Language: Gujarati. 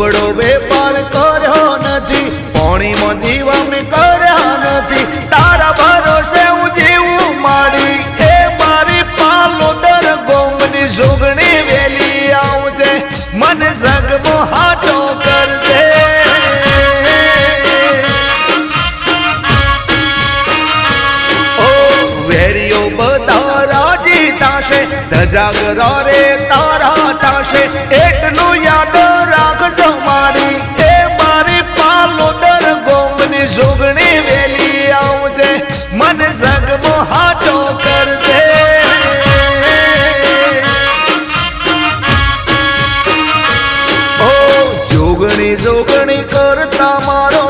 એવડો વેપાર કર્યો નથી, પાણીમાં દીવા મેં કર્યા નથી, તારા ભરોસે હું જીવું માડી. એ મારી પાલોદર ગોમની જોગણી વેલી આવજે, મને જગમો હાચો કરજે. ઓ વેરીઓ બધા રાજી થાશે, ધજાગરા રે તારા થાશે, એટલું યાદ રાખજો મારી. એ મારી પાલોદર ગોમની જોગણી વેલી આવજે, મને જગમો હાચો કરજે. ઓ જોગણી જોગણી કરતા મારો